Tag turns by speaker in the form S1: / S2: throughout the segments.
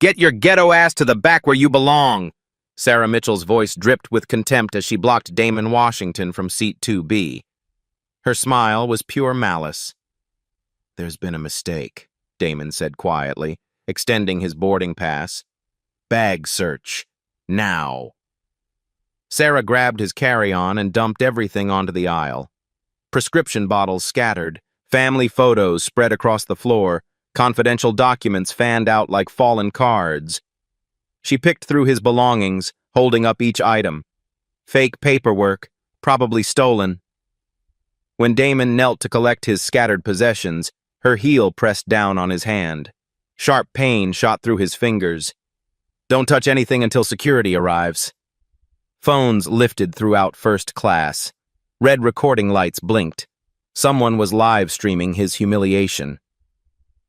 S1: Get your ghetto ass to the back where you belong. Sarah Mitchell's voice dripped with contempt as she blocked Damon Washington from seat 2B. Her smile was pure malice. There's been a mistake, Damon said quietly, extending his boarding pass. Bag search. Now. Sarah grabbed his carry-on and dumped everything onto the aisle. Prescription bottles scattered, family photos spread across the floor, confidential documents fanned out like fallen cards. She picked through his belongings, holding up each item. Fake paperwork, probably stolen. When Damon knelt to collect his scattered possessions, her heel pressed down on his hand. Sharp pain shot through his fingers. Don't touch anything until security arrives. Phones lifted throughout first class. Red recording lights blinked. Someone was live streaming his humiliation.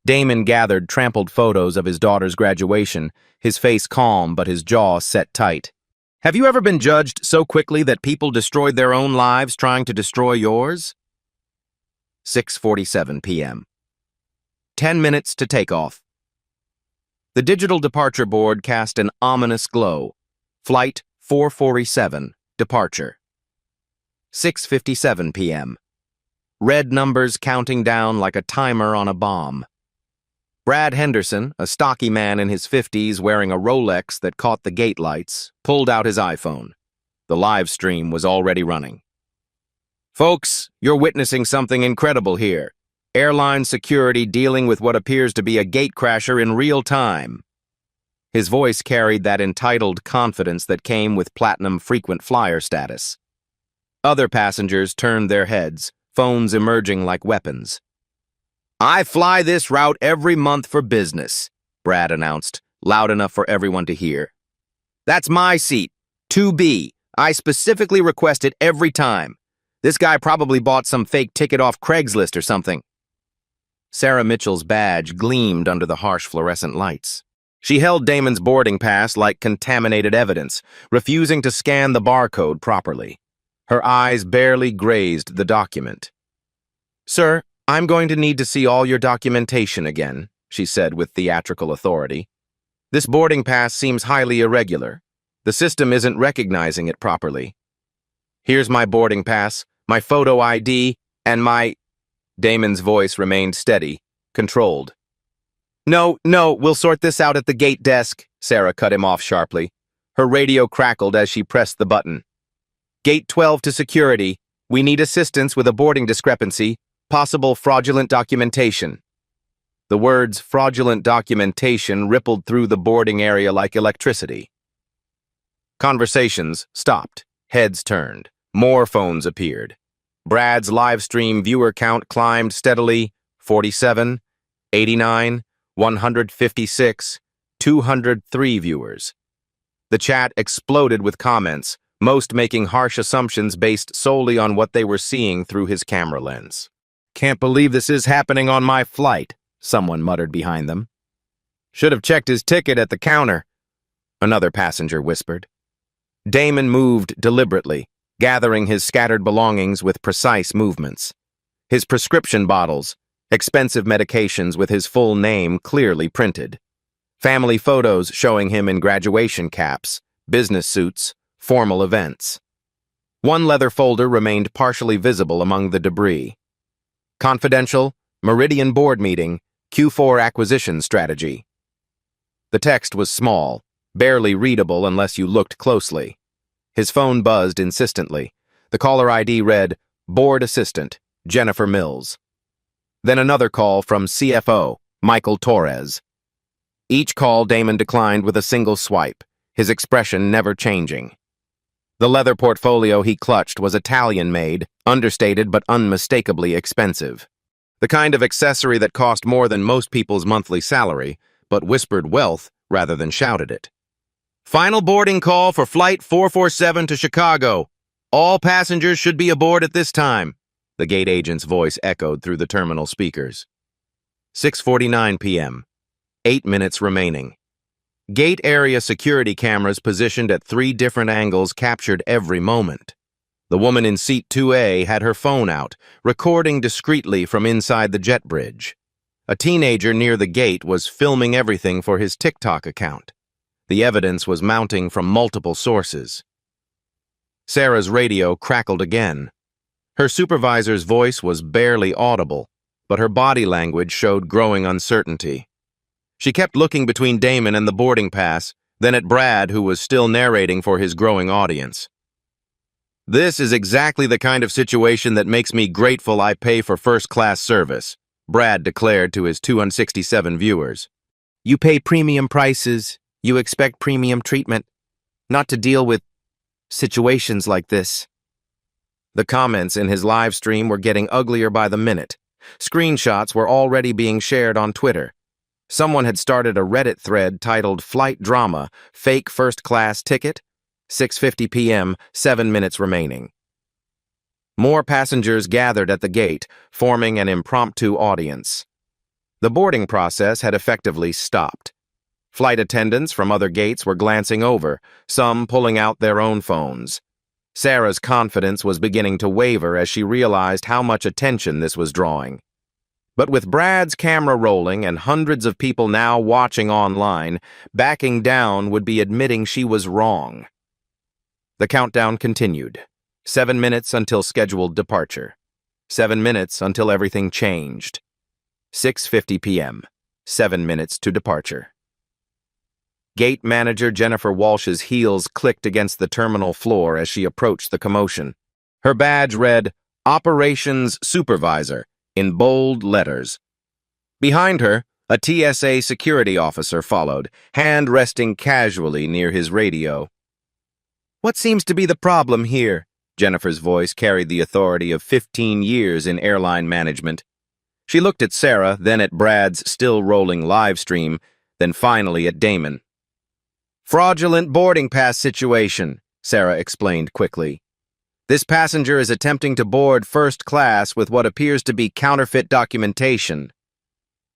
S1: Damon gathered trampled photos of his daughter's graduation, his face calm but his jaw set tight. Have you ever been judged so quickly that people destroyed their own lives trying to destroy yours? 6:47 p.m. 10 minutes to takeoff. The digital departure board cast an ominous glow. Flight 447, departure. 6:57 p.m. Red numbers counting down like a timer on a bomb. Brad Henderson, a stocky man in his 50s wearing a Rolex that caught the gate lights, pulled out his iPhone. The live stream was already running. Folks, you're witnessing something incredible here. Airline security dealing with what appears to be a gatecrasher in real time. His voice carried that entitled confidence that came with platinum frequent flyer status. Other passengers turned their heads, phones emerging like weapons. I fly this route every month for business, Brad announced, loud enough for everyone to hear. That's my seat, 2B. I specifically request it every time. This guy probably bought some fake ticket off Craigslist or something. Sarah Mitchell's badge gleamed under the harsh fluorescent lights. She held Damon's boarding pass like contaminated evidence, refusing to scan the barcode properly. Her eyes barely grazed the document. Sir, I'm going to need to see all your documentation again, she said with theatrical authority. This boarding pass seems highly irregular. The system isn't recognizing it properly. Here's my boarding pass, my photo ID, and my... Damon's voice remained steady, controlled. No, we'll sort this out at the gate desk, Sarah cut him off sharply. Her radio crackled as she pressed the button. Gate 12 to security. We need assistance with a boarding discrepancy, possible fraudulent documentation. The words fraudulent documentation rippled through the boarding area like electricity. Conversations stopped. Heads turned. More phones appeared. Brad's live stream viewer count climbed steadily, 47, 89, 156, 203 viewers. The chat exploded with comments, most making harsh assumptions based solely on what they were seeing through his camera lens. Can't believe this is happening on my flight, someone muttered behind them. Should have checked his ticket at the counter, another passenger whispered. Damon moved deliberately, gathering his scattered belongings with precise movements. His prescription bottles, expensive medications with his full name clearly printed. Family photos showing him in graduation caps, business suits, formal events. One leather folder remained partially visible among the debris. Confidential, Meridian Board Meeting, Q4 Acquisition Strategy. The text was small, barely readable unless you looked closely. His phone buzzed insistently. The caller ID read, Board Assistant, Jennifer Mills. Then another call from CFO, Michael Torres. Each call Damon declined with a single swipe, his expression never changing. The leather portfolio he clutched was Italian-made, understated but unmistakably expensive. The kind of accessory that cost more than most people's monthly salary, but whispered wealth rather than shouted it. Final boarding call for Flight 447 to Chicago. All passengers should be aboard at this time, the gate agent's voice echoed through the terminal speakers. 6:49 p.m. 8 minutes remaining. Gate area security cameras positioned at 3 different angles captured every moment. The woman in seat 2A had her phone out, recording discreetly from inside the jet bridge. A teenager near the gate was filming everything for his TikTok account. The evidence was mounting from multiple sources. Sarah's radio crackled again. Her supervisor's voice was barely audible, but her body language showed growing uncertainty. She kept looking between Damon and the boarding pass, then at Brad, who was still narrating for his growing audience. "This is exactly the kind of situation that makes me grateful I pay for first-class service," Brad declared to his 267 viewers. "You pay premium prices, you expect premium treatment, not to deal with situations like this." The comments in his live stream were getting uglier by the minute. Screenshots were already being shared on Twitter. Someone had started a Reddit thread titled "Flight Drama, Fake First Class Ticket, 6:50 p.m., 7 minutes remaining." More passengers gathered at the gate, forming an impromptu audience. The boarding process had effectively stopped. Flight attendants from other gates were glancing over, some pulling out their own phones. Sarah's confidence was beginning to waver as she realized how much attention this was drawing. But with Brad's camera rolling and hundreds of people now watching online, backing down would be admitting she was wrong. The countdown continued. 7 minutes until scheduled departure. 7 minutes until everything changed. 6:50 p.m. 7 minutes to departure. Gate manager Jennifer Walsh's heels clicked against the terminal floor as she approached the commotion. Her badge read, "Operations Supervisor," in bold letters. Behind her, a TSA security officer followed, hand resting casually near his radio. "What seems to be the problem here?" Jennifer's voice carried the authority of 15 years in airline management. She looked at Sarah, then at Brad's still-rolling live stream, then finally at Damon. "Fraudulent boarding pass situation," Sarah explained quickly. "This passenger is attempting to board first class with what appears to be counterfeit documentation."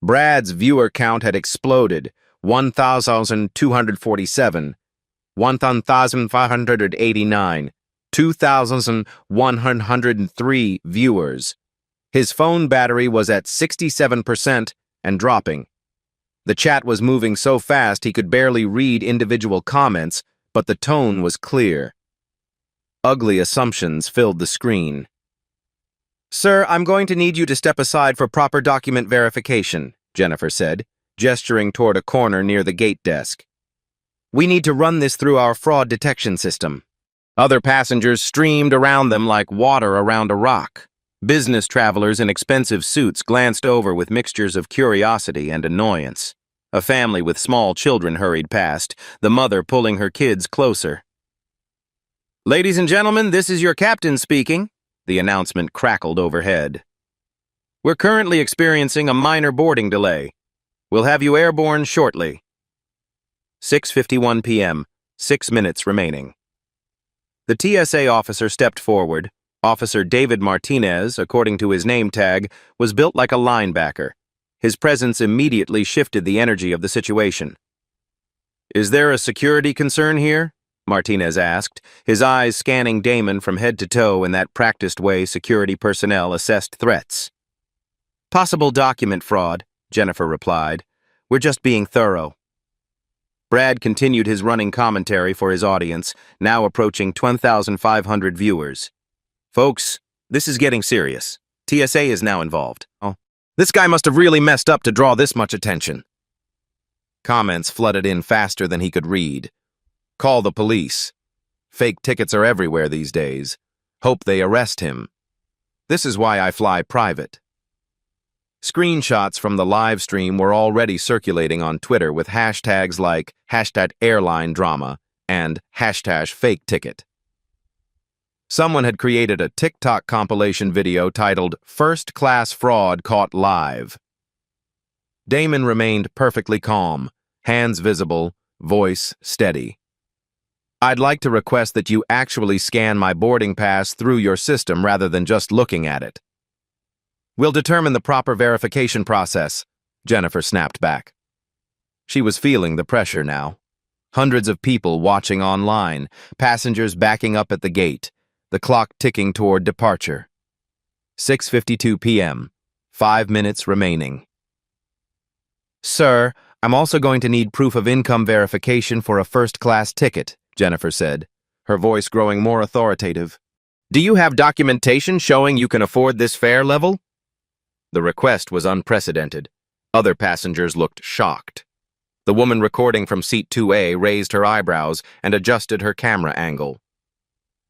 S1: Brad's viewer count had exploded, 1,247, 1,589, 2,103 viewers. His phone battery was at 67% and dropping. The chat was moving so fast he could barely read individual comments, but the tone was clear. Ugly assumptions filled the screen. "Sir, I'm going to need you to step aside for proper document verification," Jennifer said, gesturing toward a corner near the gate desk. "We need to run this through our fraud detection system." Other passengers streamed around them like water around a rock. Business travelers in expensive suits glanced over with mixtures of curiosity and annoyance. A family with small children hurried past, the mother pulling her kids closer. "Ladies and gentlemen, this is your captain speaking," the announcement crackled overhead. "We're currently experiencing a minor boarding delay. We'll have you airborne shortly." 6:51 p.m., 6 minutes remaining. The TSA officer stepped forward. Officer David Martinez, according to his name tag, was built like a linebacker. His presence immediately shifted the energy of the situation. "Is there a security concern here?" Martinez asked, his eyes scanning Damon from head to toe in that practiced way security personnel assessed threats. "Possible document fraud," Jennifer replied. "We're just being thorough." Brad continued his running commentary for his audience, now approaching 10,500 viewers. "Folks, this is getting serious. TSA is now involved. Oh, this guy must have really messed up to draw this much attention." Comments flooded in faster than he could read. "Call the police. Fake tickets are everywhere these days. Hope they arrest him. This is why I fly private." Screenshots from the live stream were already circulating on Twitter with hashtags like #Airline Drama and #FakeTicket. Someone had created a TikTok compilation video titled "First Class Fraud Caught Live." Damon remained perfectly calm, hands visible, voice steady. "I'd like to request that you actually scan my boarding pass through your system rather than just looking at it." "We'll determine the proper verification process," Jennifer snapped back. She was feeling the pressure now. Hundreds of people watching online, passengers backing up at the gate, the clock ticking toward departure. 6:52 p.m., 5 minutes remaining. Sir, I'm also going to need proof of income verification for a first-class ticket, Jennifer said, her voice growing more authoritative. Do you have documentation showing you can afford this fare level? The request was unprecedented. Other passengers looked shocked. The woman recording from seat 2A raised her eyebrows and adjusted her camera angle.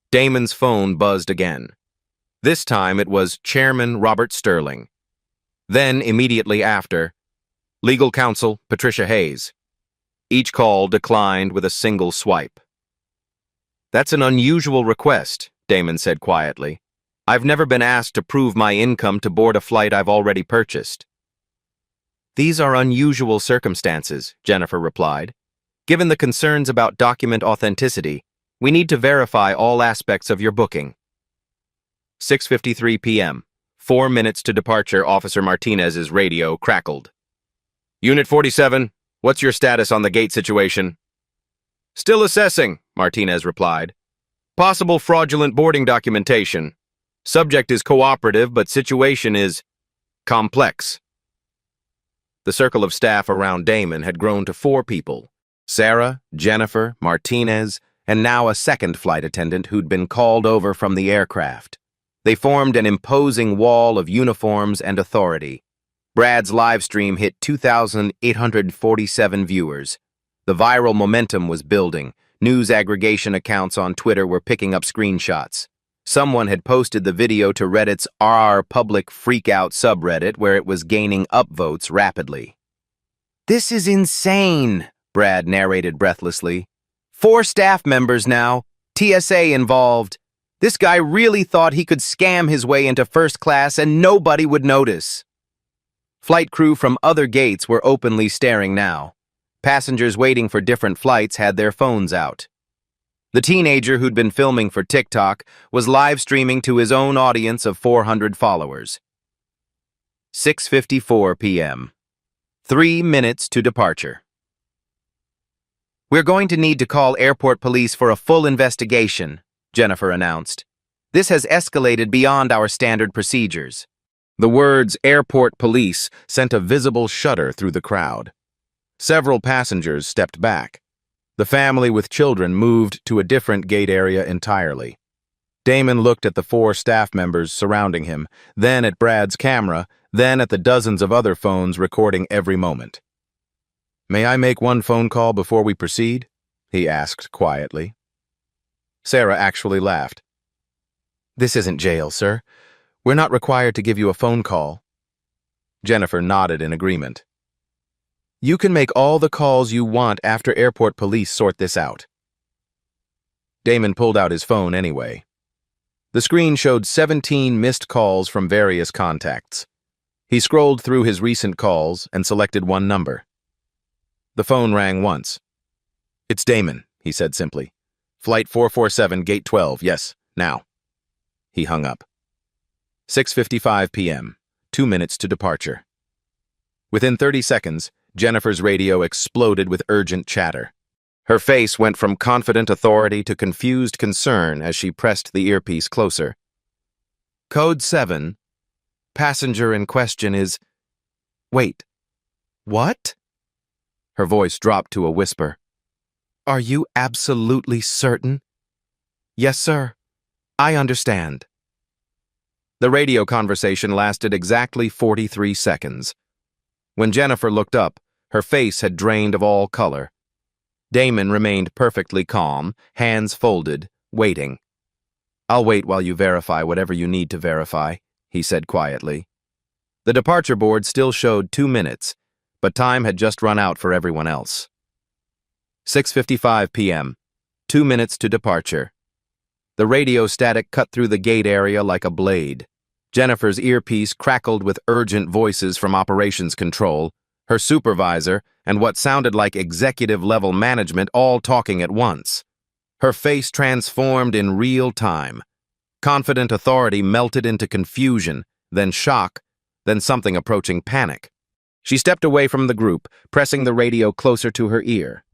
S1: Damon's phone buzzed again. This time it was Chairman Robert Sterling. Then, immediately after, Legal Counsel Patricia Hayes. Each call declined with a single swipe. That's an unusual request, Damon said quietly. I've never been asked to prove my income to board a flight I've already purchased. These are unusual circumstances, Jennifer replied. Given the concerns about document authenticity, we need to verify all aspects of your booking. 6:53 p.m. 4 minutes to departure, Officer Martinez's radio crackled. Unit 47, what's your status on the gate situation? Still assessing, Martinez replied. Possible fraudulent boarding documentation. Subject is cooperative, but situation is complex. The circle of staff around Damon had grown to 4 people. Sarah, Jennifer, Martinez, and now a second flight attendant who'd been called over from the aircraft. They formed an imposing wall of uniforms and authority. Brad's live stream hit 2,847 viewers. The viral momentum was building. News aggregation accounts on Twitter were picking up screenshots. Someone had posted the video to Reddit's r public freakout subreddit where it was gaining upvotes rapidly. This is insane, Brad narrated breathlessly. 4 staff members now, TSA involved. This guy really thought he could scam his way into first class and nobody would notice. Flight crew from other gates were openly staring now. Passengers waiting for different flights had their phones out. The teenager who'd been filming for TikTok was live streaming to his own audience of 400 followers. 6:54 p.m. 3 minutes to departure. We're going to need to call airport police for a full investigation, Jennifer announced. This has escalated beyond our standard procedures. The words airport police sent a visible shudder through the crowd. Several passengers stepped back. The family with children moved to a different gate area entirely. Damon looked at the 4 staff members surrounding him, then at Brad's camera, then at the dozens of other phones recording every moment. May I make one phone call before we proceed? He asked quietly. Sarah actually laughed. This isn't jail, sir. We're not required to give you a phone call. Jennifer nodded in agreement. You can make all the calls you want after airport police sort this out. Damon pulled out his phone anyway. The screen showed 17 missed calls from various contacts. He scrolled through his recent calls and selected one number. The phone rang once. It's Damon, he said simply. Flight 447, gate 12, yes, now. He hung up. 6:55 p.m., 2 minutes to departure. Within 30 seconds, Jennifer's radio exploded with urgent chatter. Her face went from confident authority to confused concern as she pressed the earpiece closer. Code 7. Passenger in question is... Wait. What? Her voice dropped to a whisper. Are you absolutely certain? Yes, sir. I understand. The radio conversation lasted exactly 43 seconds. When Jennifer looked up, her face had drained of all color. Damon remained perfectly calm, hands folded, waiting. I'll wait while you verify whatever you need to verify, he said quietly. The departure board still showed 2 minutes, but time had just run out for everyone else. 6:55 p.m., 2 minutes to departure. The radio static cut through the gate area like a blade. Jennifer's earpiece crackled with urgent voices from operations control, her supervisor, and what sounded like executive-level management all talking at once. Her face transformed in real time. Confident authority melted into confusion, then shock, then something approaching panic. She stepped away from the group, pressing the radio closer to her ear.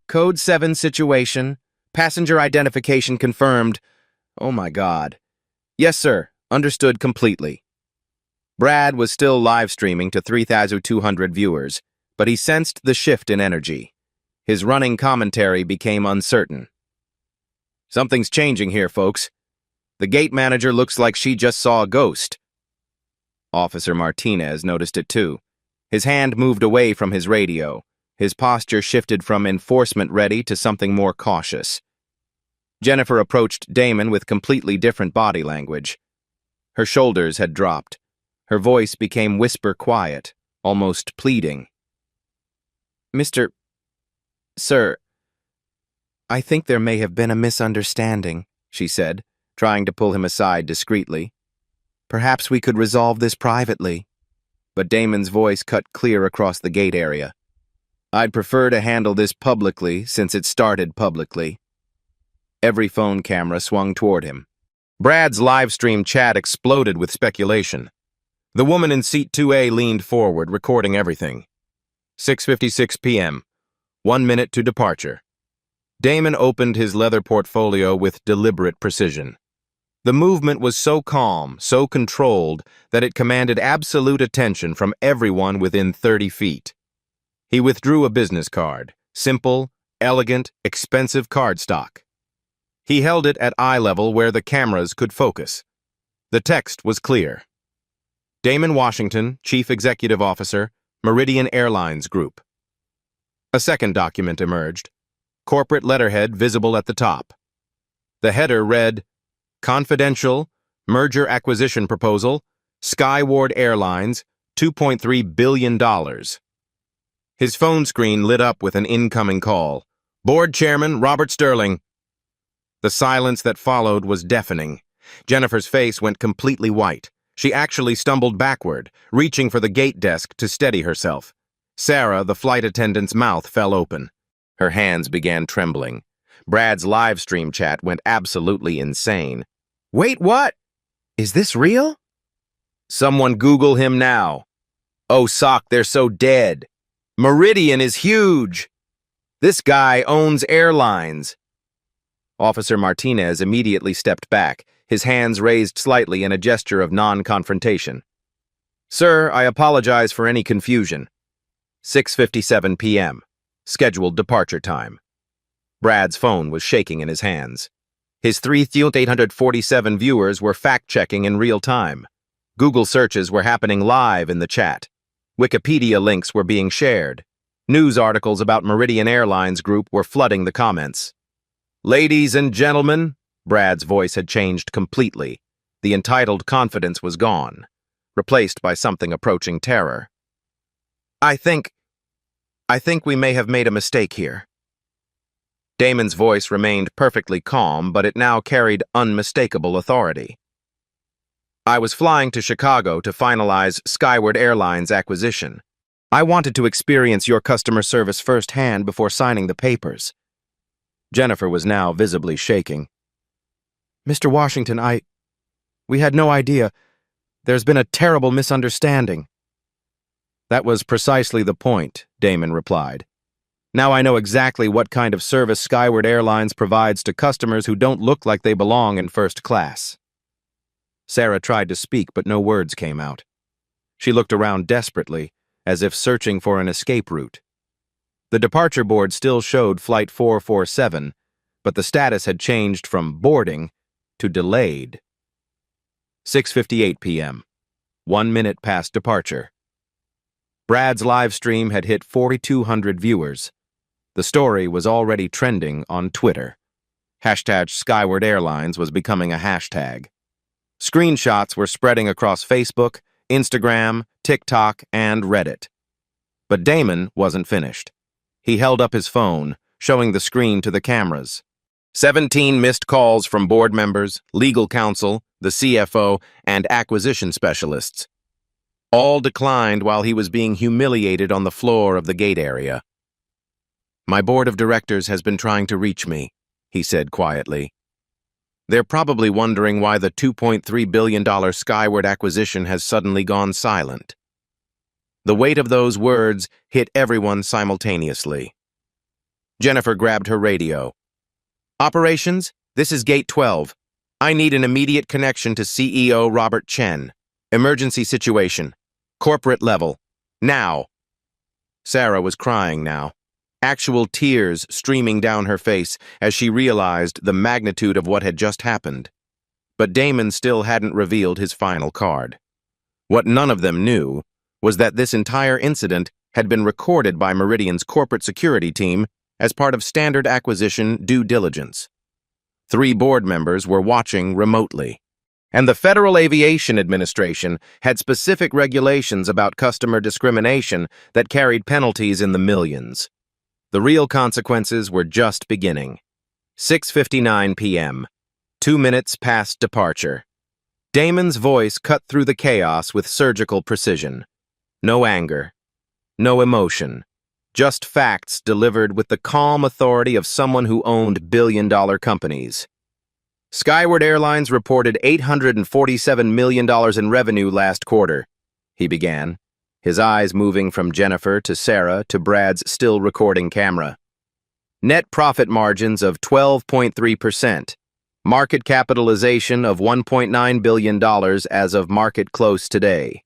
S1: Code 7 situation. Passenger identification confirmed. Oh my God. Yes, sir. Understood completely. Brad was still live streaming to 3,200 viewers, but he sensed the shift in energy. His running commentary became uncertain. "Something's changing here, folks. The gate manager looks like she just saw a ghost." Officer Martinez noticed it too. His hand moved away from his radio. His posture shifted from enforcement-ready to something more cautious. Jennifer approached Damon with completely different body language. Her shoulders had dropped. Her voice became whisper-quiet, almost pleading. Sir, I think there may have been a misunderstanding," she said, trying to pull him aside discreetly. "Perhaps we could resolve this privately." But Damon's voice cut clear across the gate area. "I'd prefer to handle this publicly since it started publicly." Every phone camera swung toward him. Brad's live stream chat exploded with speculation. The woman in seat 2A leaned forward, recording everything. 6:56 p.m. 1 minute to departure. Damon opened his leather portfolio with deliberate precision. The movement was so calm, so controlled, that it commanded absolute attention from everyone within 30 feet. He withdrew a business card, simple, elegant, expensive cardstock. He held it at eye level where the cameras could focus. The text was clear. Damon Washington, Chief Executive Officer, Meridian Airlines Group. A second document emerged, corporate letterhead visible at the top. The header read, "Confidential, Merger Acquisition Proposal, Skyward Airlines, $2.3 billion. His phone screen lit up with an incoming call. "Board Chairman Robert Sterling." The silence that followed was deafening. Jennifer's face went completely white. She actually stumbled backward, reaching for the gate desk to steady herself. Sarah, the flight attendant's mouth fell open. Her hands began trembling. Brad's live stream chat went absolutely insane. "Wait, what? Is this real? Someone Google him now. Oh, sock, they're so dead. Meridian is huge. This guy owns airlines." Officer Martinez immediately stepped back, his hands raised slightly in a gesture of non-confrontation. "Sir, I apologize for any confusion. 6:57 p.m. Scheduled departure time." Brad's phone was shaking in his hands. His 3,847 viewers were fact-checking in real time. Google searches were happening live in the chat. Wikipedia links were being shared. News articles about Meridian Airlines Group were flooding the comments. "Ladies and gentlemen," Brad's voice had changed completely. The entitled confidence was gone, replaced by something approaching terror. I think we may have made a mistake here." Damon's voice remained perfectly calm, but it now carried unmistakable authority. "I was flying to Chicago to finalize Skyward Airlines' acquisition. I wanted to experience your customer service firsthand before signing the papers." Jennifer was now visibly shaking. "Mr. Washington, we had no idea. There's been a terrible misunderstanding." "That was precisely the point," Damon replied. "Now I know exactly what kind of service Skyward Airlines provides to customers who don't look like they belong in first class." Sarah tried to speak, but no words came out. She looked around desperately, as if searching for an escape route. The departure board still showed Flight 447, but the status had changed from boarding to delayed. 6:58 p.m. 1 minute past departure. Brad's live stream had hit 4,200 viewers. The story was already trending on Twitter. Hashtag Skyward Airlines was becoming a hashtag. Screenshots were spreading across Facebook, Instagram, TikTok, and Reddit. But Damon wasn't finished. He held up his phone, showing the screen to the cameras. 17 missed calls from board members, legal counsel, the CFO, and acquisition specialists. All declined while he was being humiliated on the floor of the gate area. "My board of directors has been trying to reach me," he said quietly. "They're probably wondering why the $2.3 billion Skyward acquisition has suddenly gone silent." The weight of those words hit everyone simultaneously. Jennifer grabbed her radio. "Operations, this is Gate 12. I need an immediate connection to CEO Robert Chen." Emergency situation. Corporate level. Now. Sarah was crying now, actual tears streaming down her face as she realized the magnitude of what had just happened. But Damon still hadn't revealed his final card. What none of them knew was that this entire incident had been recorded by Meridian's corporate security team as part of standard acquisition due diligence. 3 board members were watching remotely. And the Federal Aviation Administration had specific regulations about customer discrimination that carried penalties in the millions. The real consequences were just beginning. 6:59 p.m. 2 minutes past departure. Damon's voice cut through the chaos with surgical precision. No anger. No emotion. Just facts delivered with the calm authority of someone who owned billion-dollar companies. Skyward Airlines reported $847 million in revenue last quarter, he began, his eyes moving from Jennifer to Sarah to Brad's still recording camera. Net profit margins of 12.3%, market capitalization of $1.9 billion as of market close today.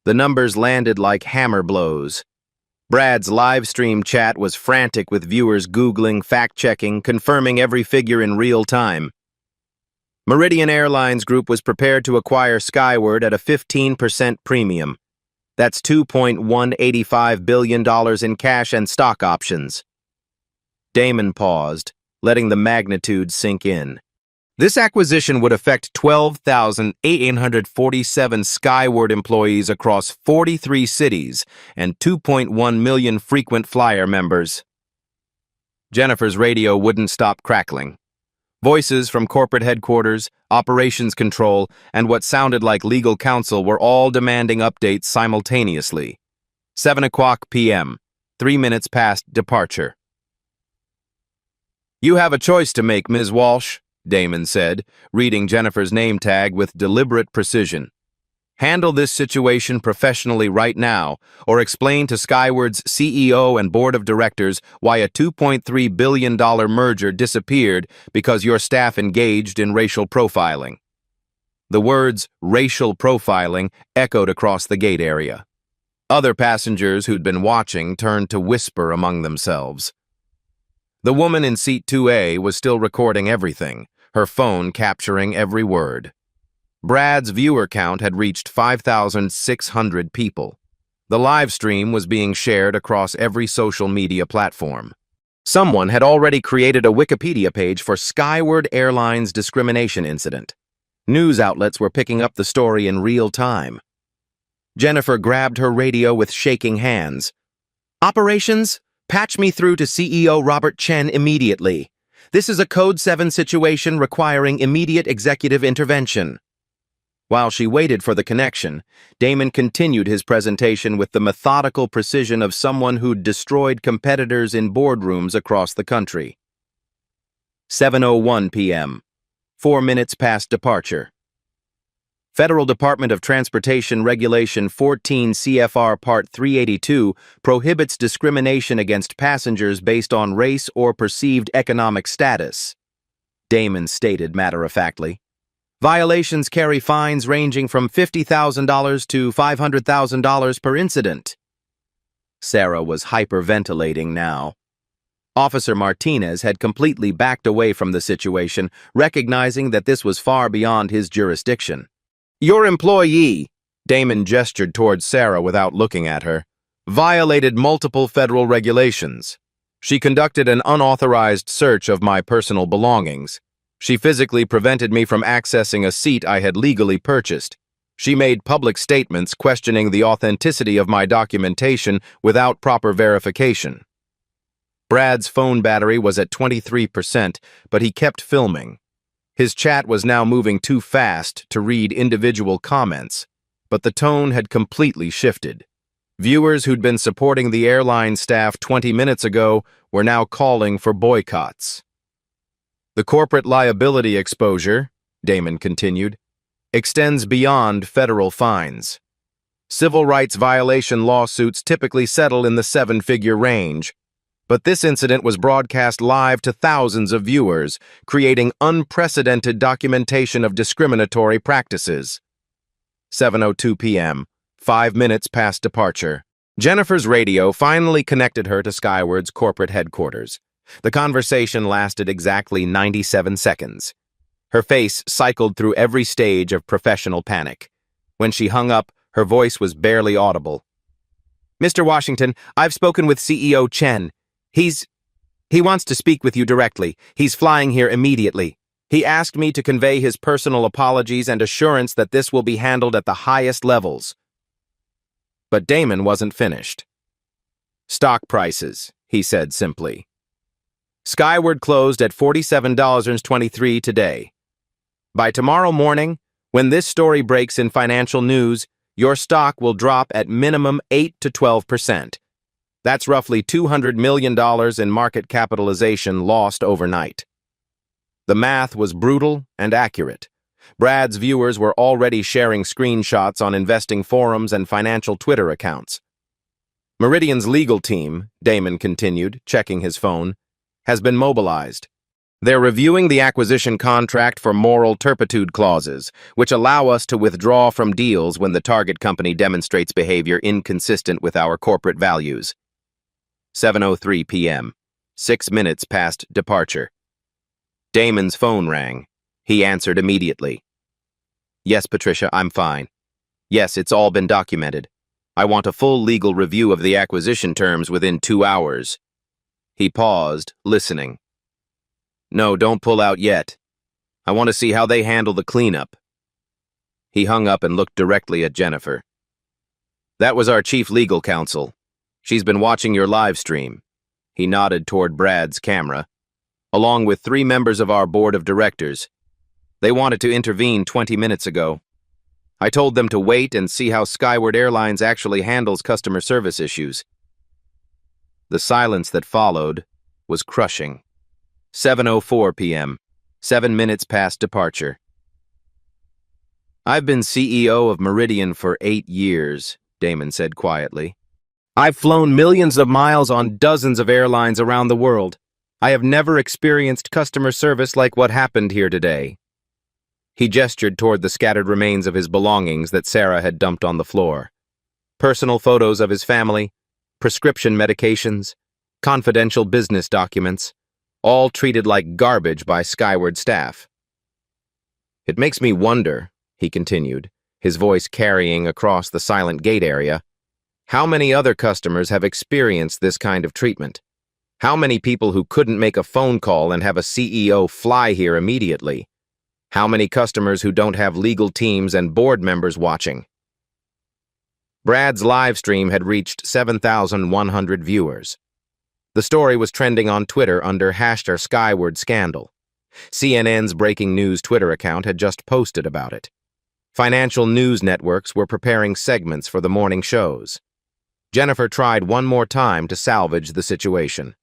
S1: The numbers landed like hammer blows. Brad's live stream chat was frantic with viewers Googling, fact-checking, confirming every figure in real time. Meridian Airlines Group was prepared to acquire Skyward at a 15% premium. That's $2.185 billion in cash and stock options. Damon paused, letting the magnitude sink in. This acquisition would affect 12,847 Skyward employees across 43 cities and 2.1 million frequent flyer members. Jennifer's radio wouldn't stop crackling. Voices from corporate headquarters, operations control, and what sounded like legal counsel were all demanding updates simultaneously. 7:00 p.m., 3 minutes past departure. "You have a choice to make, Ms. Walsh," Damon said, reading Jennifer's name tag with deliberate precision. "Handle this situation professionally right now, or explain to Skyward's CEO and board of directors why a $2.3 billion merger disappeared because your staff engaged in racial profiling." The words racial profiling echoed across the gate area. Other passengers who'd been watching turned to whisper among themselves. The woman in seat 2A was still recording everything, her phone capturing every word. Brad's viewer count had reached 5,600 people. The live stream was being shared across every social media platform. Someone had already created a Wikipedia page for Skyward Airlines discrimination incident. News outlets were picking up the story in real time. Jennifer grabbed her radio with shaking hands. "Operations, patch me through to CEO Robert Chen immediately. This is a Code 7 situation requiring immediate executive intervention." While she waited for the connection, Damon continued his presentation with the methodical precision of someone who'd destroyed competitors in boardrooms across the country. 7:01 p.m., 4 minutes past departure. Federal Department of Transportation Regulation 14 CFR Part 382 prohibits discrimination against passengers based on race or perceived economic status, Damon stated matter-of-factly. Violations carry fines ranging from $50,000 to $500,000 per incident. Sarah was hyperventilating now. Officer Martinez had completely backed away from the situation, recognizing that this was far beyond his jurisdiction. "Your employee," Damon gestured towards Sarah without looking at her, "violated multiple federal regulations. She conducted an unauthorized search of my personal belongings. She physically prevented me from accessing a seat I had legally purchased. She made public statements questioning the authenticity of my documentation without proper verification." Brad's phone battery was at 23%, but he kept filming. His chat was now moving too fast to read individual comments, but the tone had completely shifted. Viewers who'd been supporting the airline staff 20 minutes ago were now calling for boycotts. "The corporate liability exposure," Damon continued, "extends beyond federal fines. Civil rights violation lawsuits typically settle in the 7-figure range, but this incident was broadcast live to thousands of viewers, creating unprecedented documentation of discriminatory practices." 7:02 p.m., 5 minutes past departure. Jennifer's radio finally connected her to Skyward's corporate headquarters. The conversation lasted exactly 97 seconds. Her face cycled through every stage of professional panic. When she hung up, her voice was barely audible. "Mr. Washington, I've spoken with CEO Chen. He wants to speak with you directly. He's flying here immediately. He asked me to convey his personal apologies and assurance that this will be handled at the highest levels." But Damon wasn't finished. "Stock prices," he said simply. "Skyward closed at $47.23 today. By tomorrow morning, when this story breaks in financial news, your stock will drop at minimum 8 to 12%. That's roughly $200 million in market capitalization lost overnight." The math was brutal and accurate. Brad's viewers were already sharing screenshots on investing forums and financial Twitter accounts. "Meridian's legal team," Damon continued, checking his phone, "has been mobilized. They're reviewing the acquisition contract for moral turpitude clauses, which allow us to withdraw from deals when the target company demonstrates behavior inconsistent with our corporate values." 7:03 p.m., 6 minutes past departure. Damon's phone rang. He answered immediately. "Yes, Patricia, I'm fine. Yes, it's all been documented. I want a full legal review of the acquisition terms within 2 hours." He paused, listening. "No, don't pull out yet. I want to see how they handle the cleanup." He hung up and looked directly at Jennifer. "That was our chief legal counsel. She's been watching your live stream." He nodded toward Brad's camera. "Along with 3 members of our board of directors. They wanted to intervene 20 minutes ago. I told them to wait and see how Skyward Airlines actually handles customer service issues." The silence that followed was crushing. 7:04 p.m., 7 minutes past departure. "I've been CEO of Meridian for 8 years, Damon said quietly. "I've flown millions of miles on dozens of airlines around the world. I have never experienced customer service like what happened here today." He gestured toward the scattered remains of his belongings that Sarah had dumped on the floor. Personal photos of his family, prescription medications, confidential business documents, all treated like garbage by Skyward staff. "It makes me wonder," he continued, his voice carrying across the silent gate area, "how many other customers have experienced this kind of treatment? How many people who couldn't make a phone call and have a CEO fly here immediately? How many customers who don't have legal teams and board members watching?" Brad's live stream had reached 7,100 viewers. The story was trending on Twitter under hashtag Skyward Scandal. CNN's breaking news Twitter account had just posted about it. Financial news networks were preparing segments for the morning shows. Jennifer tried one more time to salvage the situation.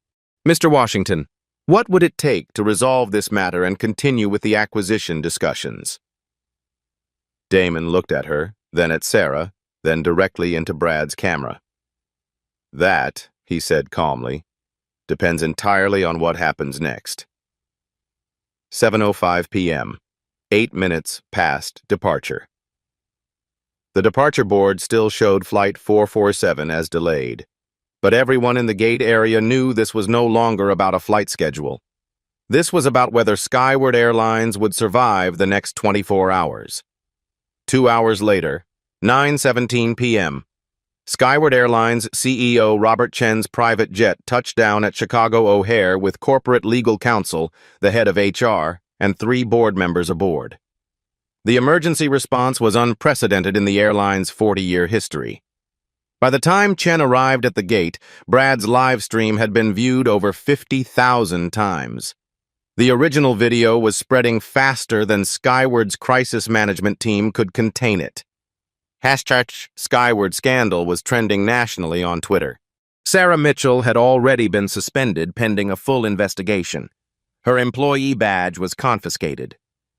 S1: "Mr. Washington, what would it take to resolve this matter and continue with the acquisition discussions?" Damon looked at her, then at Sarah, then directly into Brad's camera. "That," he said calmly, "depends entirely on what happens next." 7:05 p.m., 8 minutes past departure. The departure board still showed Flight 447 as delayed, but everyone in the gate area knew this was no longer about a flight schedule. This was about whether Skyward Airlines would survive the next 24 hours. 2 hours later, 9:17 p.m., Skyward Airlines CEO Robert Chen's private jet touched down at Chicago O'Hare with corporate legal counsel, the head of HR, and 3 board members aboard. The emergency response was unprecedented in the airline's 40-year history. By the time Chen arrived at the gate, Brad's live stream had been viewed over 50,000 times. The original video was spreading faster than Skyward's crisis management team could contain it. Hashtag Skyward Scandal was trending nationally on Twitter. Sarah Mitchell had already been suspended pending a full investigation. Her employee badge was confiscated.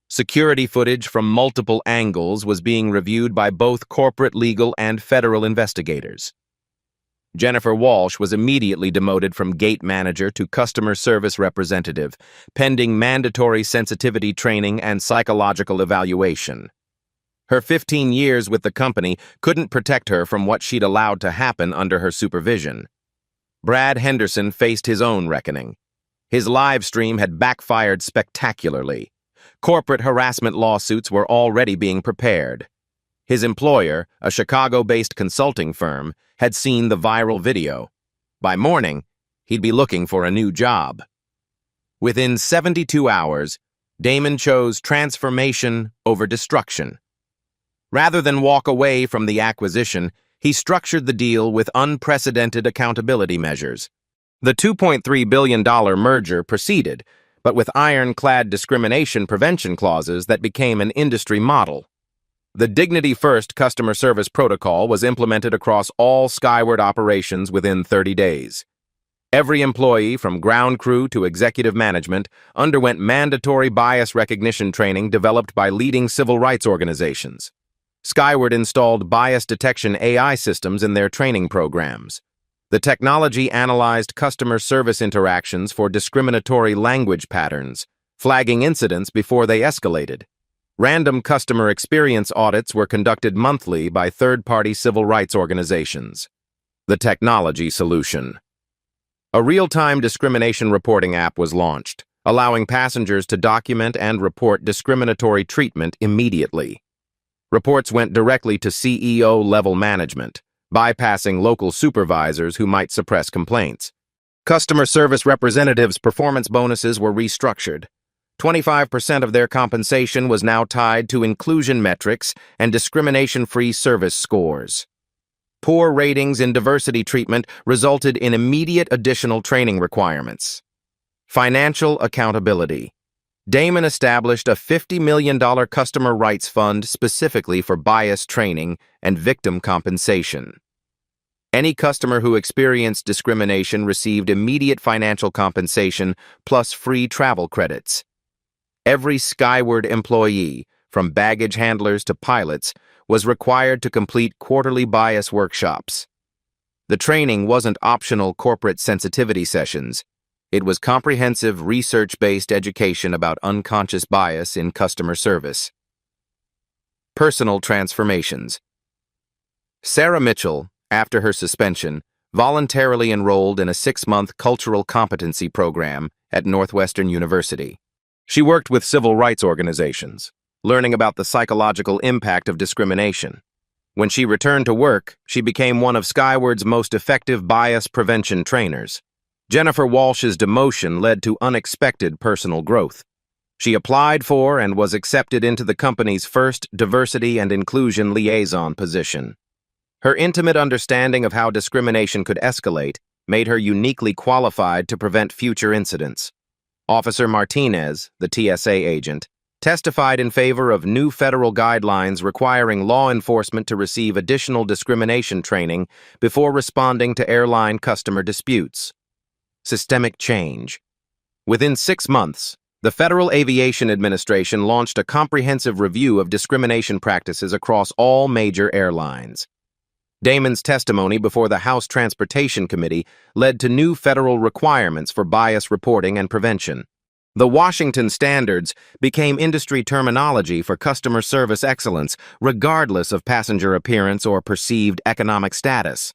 S1: Security footage from multiple angles was being reviewed by both corporate legal and federal investigators. Jennifer Walsh was immediately demoted from gate manager to customer service representative, pending mandatory sensitivity training and psychological evaluation. Her 15 years with the company couldn't protect her from what she'd allowed to happen under her supervision. Brad Henderson faced his own reckoning. His live stream had backfired spectacularly. Corporate harassment lawsuits were already being prepared. His employer, a Chicago-based consulting firm, had seen the viral video. By morning, he'd be looking for a new job. Within 72 hours, Damon chose transformation over destruction. Rather than walk away from the acquisition, he structured the deal with unprecedented accountability measures. The $2.3 billion merger proceeded, but with ironclad discrimination prevention clauses that became an industry model. The Dignity First customer service protocol was implemented across all Skyward operations within 30 days. Every employee, from ground crew to executive management, underwent mandatory bias recognition training developed by leading civil rights organizations. Skyward installed bias detection AI systems in their training programs. The technology analyzed customer service interactions for discriminatory language patterns, flagging incidents before they escalated. Random customer experience audits were conducted monthly by third-party civil rights organizations. The technology solution. A real-time discrimination reporting app was launched, allowing passengers to document and report discriminatory treatment immediately. Reports went directly to CEO-level management, bypassing local supervisors who might suppress complaints. Customer service representatives' performance bonuses were restructured. 25% of their compensation was now tied to inclusion metrics and discrimination-free service scores. Poor ratings in diversity treatment resulted in immediate additional training requirements. Financial accountability. Damon established a $50 million customer rights fund specifically for bias training and victim compensation. Any customer who experienced discrimination received immediate financial compensation plus free travel credits. Every Skyward employee, from baggage handlers to pilots, was required to complete quarterly bias workshops. The training wasn't optional corporate sensitivity sessions. It was comprehensive research-based education about unconscious bias in customer service. Personal transformations. Sarah Mitchell, after her suspension, voluntarily enrolled in a 6-month cultural competency program at Northwestern University. She worked with civil rights organizations, learning about the psychological impact of discrimination. When she returned to work, she became one of Skyward's most effective bias prevention trainers. Jennifer Walsh's demotion led to unexpected personal growth. She applied for and was accepted into the company's first diversity and inclusion liaison position. Her intimate understanding of how discrimination could escalate made her uniquely qualified to prevent future incidents. Officer Martinez, the TSA agent, testified in favor of new federal guidelines requiring law enforcement to receive additional discrimination training before responding to airline customer disputes. Systemic change. Within 6 months, the Federal Aviation Administration launched a comprehensive review of discrimination practices across all major airlines. Damon's testimony before the House Transportation Committee led to new federal requirements for bias reporting and prevention. The Washington Standards became industry terminology for customer service excellence, regardless of passenger appearance or perceived economic status.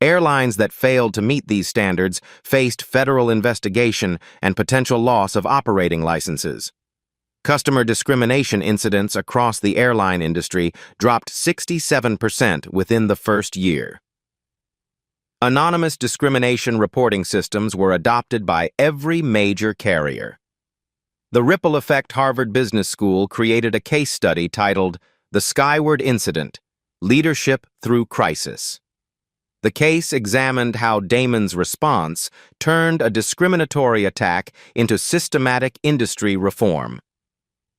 S1: Airlines that failed to meet these standards faced federal investigation and potential loss of operating licenses. Customer discrimination incidents across the airline industry dropped 67% within the first year. Anonymous discrimination reporting systems were adopted by every major carrier. The Ripple Effect Harvard Business School created a case study titled The Skyward Incident: Leadership Through Crisis. The case examined how Damon's response turned a discriminatory attack into systematic industry reform.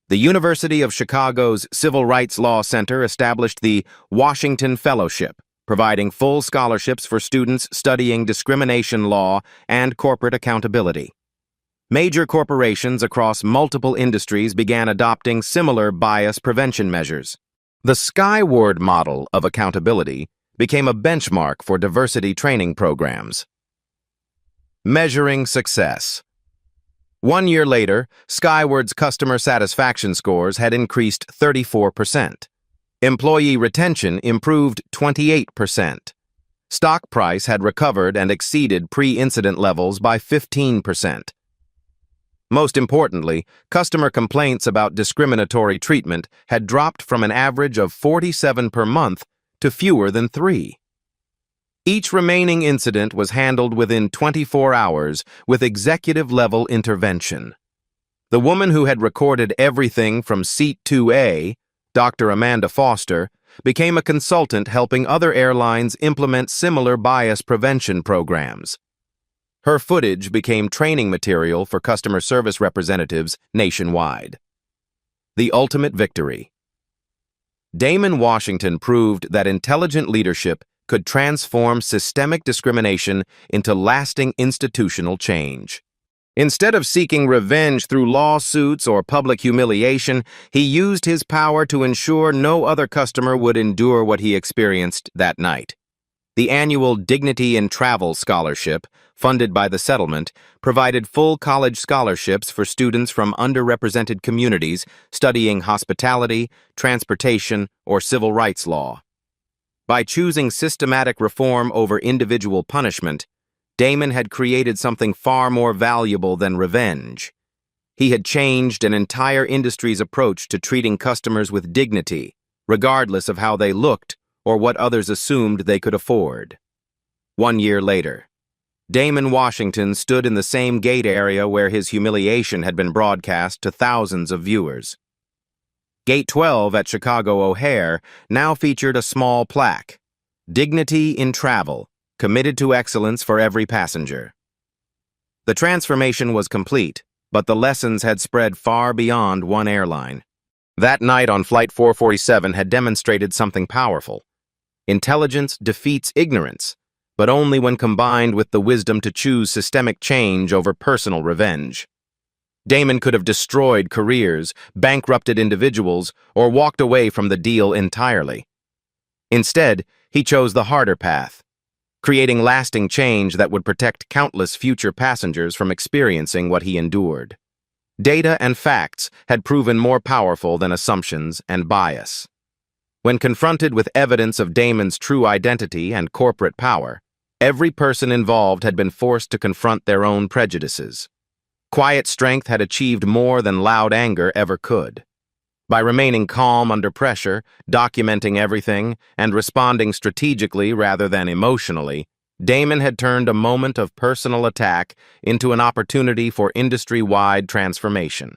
S1: The University of Chicago's Civil Rights Law Center established the Washington Fellowship, providing full scholarships for students studying discrimination law and corporate accountability. Major corporations across multiple industries began adopting similar bias prevention measures. The Skyward model of accountability became a benchmark for diversity training programs. Measuring success. 1 year later, Skyward's customer satisfaction scores had increased 34%. Employee retention improved 28%. Stock price had recovered and exceeded pre-incident levels by 15%. Most importantly, customer complaints about discriminatory treatment had dropped from an average of 47 per month to fewer than 3. Each remaining incident was handled within 24 hours with executive-level intervention. The woman who had recorded everything from Seat 2A, Dr. Amanda Foster, became a consultant helping other airlines implement similar bias prevention programs. Her footage became training material for customer service representatives nationwide. The ultimate victory. Damon Washington proved that intelligent leadership could transform systemic discrimination into lasting institutional change. Instead of seeking revenge through lawsuits or public humiliation, he used his power to ensure no other customer would endure what he experienced that night. The annual Dignity in Travel Scholarship, funded by the settlement, provided full college scholarships for students from underrepresented communities studying hospitality, transportation, or civil rights law. By choosing systematic reform over individual punishment, Damon had created something far more valuable than revenge. He had changed an entire industry's approach to treating customers with dignity, regardless of how they looked or what others assumed they could afford. 1 year later, Damon Washington stood in the same gate area where his humiliation had been broadcast to thousands of viewers. Gate 12 at Chicago O'Hare now featured a small plaque, "Dignity in Travel, committed to excellence for every passenger." The transformation was complete, but the lessons had spread far beyond one airline. That night on Flight 447 had demonstrated something powerful. Intelligence defeats ignorance, but only when combined with the wisdom to choose systemic change over personal revenge. Damon could have destroyed careers, bankrupted individuals, or walked away from the deal entirely. Instead, he chose the harder path, creating lasting change that would protect countless future passengers from experiencing what he endured. Data and facts had proven more powerful than assumptions and bias. When confronted with evidence of Damon's true identity and corporate power, every person involved had been forced to confront their own prejudices. Quiet strength had achieved more than loud anger ever could. By remaining calm under pressure, documenting everything, and responding strategically rather than emotionally, Damon had turned a moment of personal attack into an opportunity for industry-wide transformation.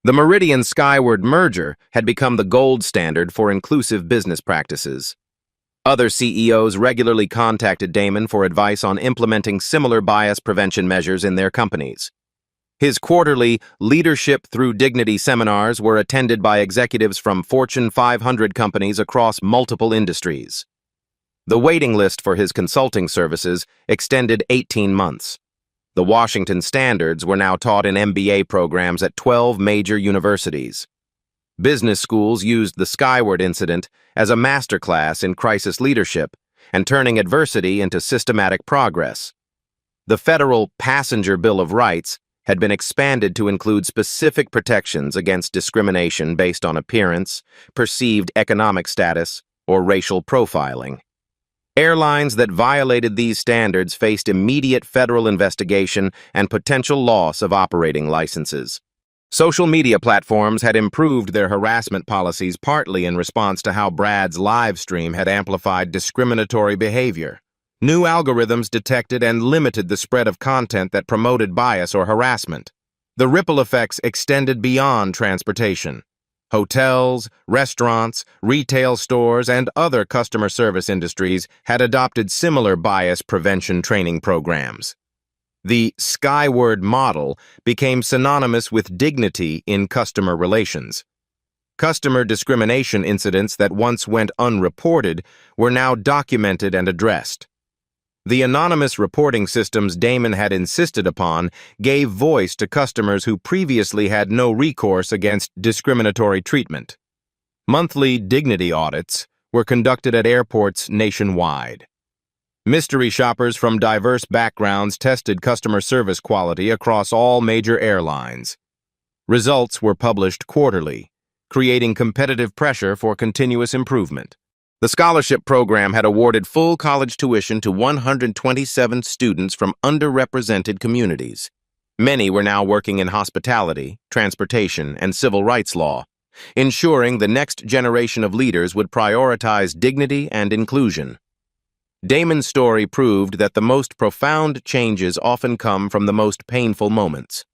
S1: The Meridian Skyward merger had become the gold standard for inclusive business practices. Other CEOs regularly contacted Damon for advice on implementing similar bias prevention measures in their companies. His quarterly Leadership Through Dignity seminars were attended by executives from Fortune 500 companies across multiple industries. The waiting list for his consulting services extended 18 months. The Washington standards were now taught in MBA programs at 12 major universities. Business schools used the Skyward incident as a masterclass in crisis leadership and turning adversity into systematic progress. The federal Passenger Bill of Rights had been expanded to include specific protections against discrimination based on appearance, perceived economic status, or racial profiling. Airlines that violated these standards faced immediate federal investigation and potential loss of operating licenses. Social media platforms had improved their harassment policies partly in response to how Brad's live stream had amplified discriminatory behavior. New algorithms detected and limited the spread of content that promoted bias or harassment. The ripple effects extended beyond transportation. Hotels, restaurants, retail stores, and other customer service industries had adopted similar bias prevention training programs. The Skyward model became synonymous with dignity in customer relations. Customer discrimination incidents that once went unreported were now documented and addressed. The anonymous reporting systems Damon had insisted upon gave voice to customers who previously had no recourse against discriminatory treatment. Monthly dignity audits were conducted at airports nationwide. Mystery shoppers from diverse backgrounds tested customer service quality across all major airlines. Results were published quarterly, creating competitive pressure for continuous improvement. The scholarship program had awarded full college tuition to 127 students from underrepresented communities. Many were now working in hospitality, transportation, and civil rights law, ensuring the next generation of leaders would prioritize dignity and inclusion. Damon's story proved that the most profound changes often come from the most painful moments.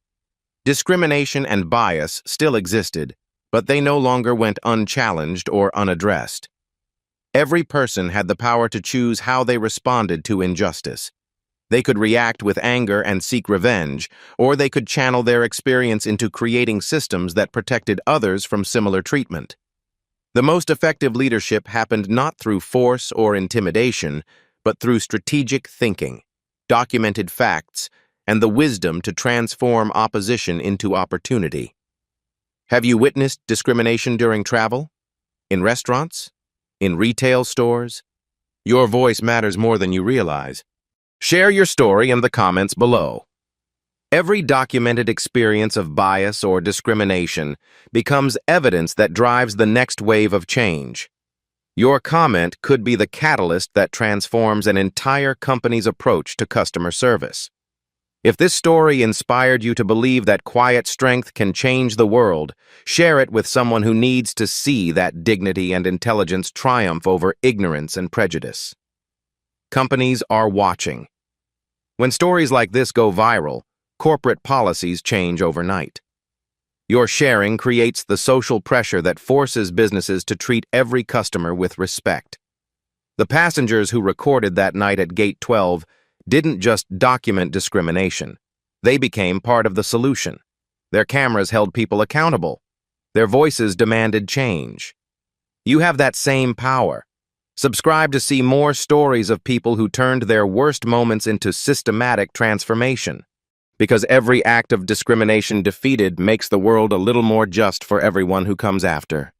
S1: Discrimination and bias still existed, but they no longer went unchallenged or unaddressed. Every person had the power to choose how they responded to injustice. They could react with anger and seek revenge, or they could channel their experience into creating systems that protected others from similar treatment. The most effective leadership happened not through force or intimidation, but through strategic thinking, documented facts, and the wisdom to transform opposition into opportunity. Have you witnessed discrimination during travel? In restaurants? In retail stores? Your voice matters more than you realize. Share your story in the comments below. Every documented experience of bias or discrimination becomes evidence that drives the next wave of change. Your comment could be the catalyst that transforms an entire company's approach to customer service. If this story inspired you to believe that quiet strength can change the world, share it with someone who needs to see that dignity and intelligence triumph over ignorance and prejudice. Companies are watching. When stories like this go viral, corporate policies change overnight. Your sharing creates the social pressure that forces businesses to treat every customer with respect. The passengers who recorded that night at Gate 12 didn't just document discrimination. They became part of the solution. Their cameras held people accountable. Their voices demanded change. You have that same power. Subscribe to see more stories of people who turned their worst moments into systematic transformation. Because every act of discrimination defeated makes the world a little more just for everyone who comes after.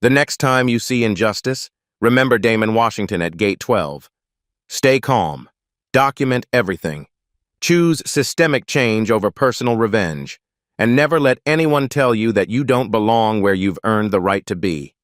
S1: The next time you see injustice, remember Damon Washington at Gate 12. Stay calm. Document everything. Choose systemic change over personal revenge. And never let anyone tell you that you don't belong where you've earned the right to be.